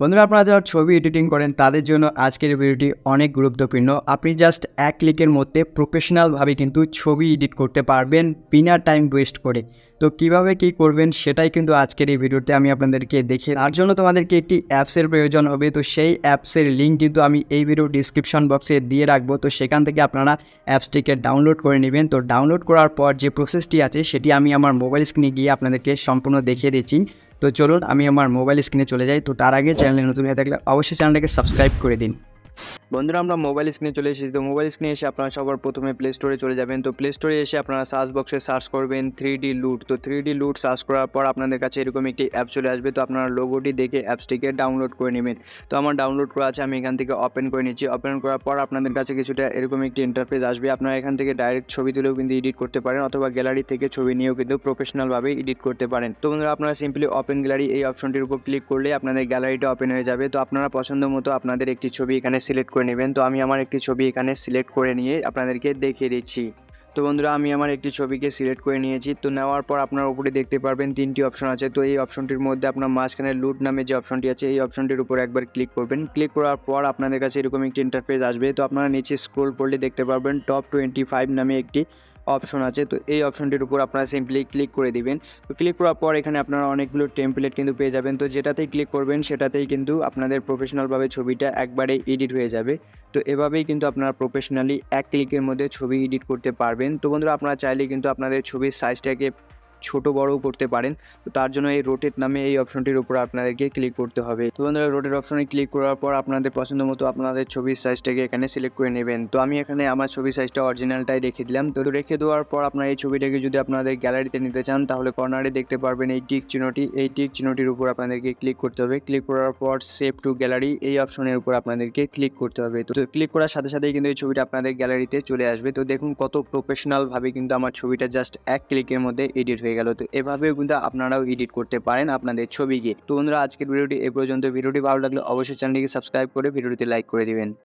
বন্ধুরা, আপনারা যারা ছবি এডিটিং করেন তাদের জন্য আজকের এই ভিডিওটি অনেক গুরুত্বপূর্ণ। আপনি জাস্ট এক ক্লিকের মধ্যে প্রফেশনালভাবে কিন্তু ছবি এডিট করতে পারবেন বিনা টাইম ওয়েস্ট করে। তো কিভাবে কি করবেন সেটাই কিন্তু আজকের এই ভিডিওতে আমি আপনাদেরকে দেখিয়ে, তার জন্য তোমাদেরকে একটি অ্যাপসের প্রয়োজন হবে। তো সেই অ্যাপসের লিঙ্ক কিন্তু আমি এই ভিডিও ডিসক্রিপশন বক্সে দিয়ে রাখবো। তো সেখান থেকে আপনারা অ্যাপসটিকে ডাউনলোড করে নেবেন। তো ডাউনলোড করার পর যে প্রসেসটি আছে সেটি আমি আমার মোবাইল স্ক্রিনে গিয়ে আপনাদেরকে সম্পূর্ণ দেখিয়ে দিচ্ছি। তো চলুন আমি আমার মোবাইল স্ক্রিনে চলে যাই। তো তার আগে চ্যানেলে নতুন হয়ে থাকলে অবশ্যই চ্যানেলটাকে সাবস্ক্রাইব করে দিন। বন্ধুরা, আমরা মোবাইল স্ক্রিনে চলে এসেছি। তো মোবাইল স্ক্রিনে এসে আপনারা সবার প্রথমে প্লে স্টোরে চলে যাবেন। তো প্লে স্টোরে এসে আপনারা সার্চ বক্সে সার্চ করবেন 3D লুট। তো 3D লুট সার্চ করার পর আপনাদের কাছে এরকম একটি অ্যাপ চলে আসবে। তো আপনারা লোগোটি দেখে অ্যাপসটিকে ডাউনলোড করে নেবেন। তো আমার ডাউনলোড করা আছে, আমি এখান থেকে ওপেন করে নিচ্ছি। ওপেন করার পর আপনাদের কাছে কিছুটা এরকম একটি ইন্টারফেস আসবে। আপনারা এখান থেকে ডাইরেক্ট ছবি তুলেও কিন্তু এডিট করতে পারেন, অথবা গ্যালারি থেকে ছবি নিয়েও কিন্তু প্রফেশনালভাবে এডিট করতে পারেন। তো বন্ধুরা, আপনারা সিম্পলি ওপেন গ্যালারি এই অপশনটির উপর ক্লিক করলে আপনাদের গ্যালারিটা ওপেন হয়ে যাবে। তো আপনারা পছন্দ মতো আপনাদের একটি ছবি এখানে সিলেক্ট করে নেবেন। তো আমি আমার একটি ছবি এখানে সিলেক্ট করে নিয়ে আপনাদেরকে দেখিয়ে দিচ্ছি। তো বন্ধুরা, আমি আমার একটি ছবিকে সিলেক্ট করে নিয়েছি। তো নেওয়ার পর আপনার উপরে দেখতে পারবেন 3টি অপশন আছে। তো এই অপশনটির মধ্যে আপনার মাঝখানে লুট নামে যে অপশনটি আছে এই অপশনটির উপর একবার ক্লিক করবেন। ক্লিক করার পর আপনাদের কাছে এরকম একটি ইন্টারফেস আসবে। তো আপনারা নিচে স্ক্রল করলে দেখতে পারবেন টপ 25 নামে একটি অপশন আছে। তো এই অপশনটির উপর আপনারা সিম্পলি ক্লিক করে দিবেন। তো ক্লিক করার পর এখানে আপনারা অনেকগুলো টেমপ্লেট কিন্তু পেয়ে যাবেন। তো যেটাতেই ক্লিক করবেন সেটাতেই কিন্তু আপনাদের প্রফেশনালভাবে ছবিটা একবারে এডিট হয়ে যাবে। তো এভাবেই কিন্তু আপনারা প্রফেশনালি এক ক্লিকের মধ্যে ছবি এডিট করতে পারবেন। তো বন্ধুরা, আপনারা চাইলে কিন্তু আপনাদের ছবির সাইজটাকে ছোট বড়ও করতে পারেন। তো তার জন্য এই রোটেট নামে এই অপশনটির উপর আপনাদেরকে ক্লিক করতে হবে। তো বন্ধুরা, রোটেট অপশনে ক্লিক করার পর আপনাদের পছন্দ মতো আপনাদের ছবির সাইজটাকে এখানে সিলেক্ট করে নেবেন। তো আমি এখানে আমার ছবির সাইজটা অরিজিনালটাই রেখে দিলাম। তো রেখে দেওয়ার পর আপনার এই ছবিটাকে যদি আপনাদের গ্যালারিতে নিতে চান তাহলে কর্নারে দেখতে পারবেন এই টিক চিহ্নটি। এই টিক চিহ্নটির উপর আপনাদেরকে ক্লিক করতে হবে। ক্লিক করার পর সেভ টু গ্যালারি এই অপশনের উপর আপনাদেরকে ক্লিক করতে হবে। তো ক্লিক করার সাথে সাথেই কিন্তু এই ছবিটা আপনাদের গ্যালারিতে চলে আসবে। তো দেখুন কত প্রফেশনালভাবে কিন্তু আমার ছবিটা জাস্ট এক ক্লিকের মধ্যে এডিট হয়ে গেল। তো এভাবেও কিন্তু আপনারাও এডিট করতে পারেন আপনাদের ছবিকে। তো বন্ধুরা, আজকের ভিডিওটি এই পর্যন্ত। ভিডিওটি ভালো লাগলে অবশ্যই চ্যানেলটিকে সাবস্ক্রাইব করে ভিডিওটিতে লাইক করে দিবেন।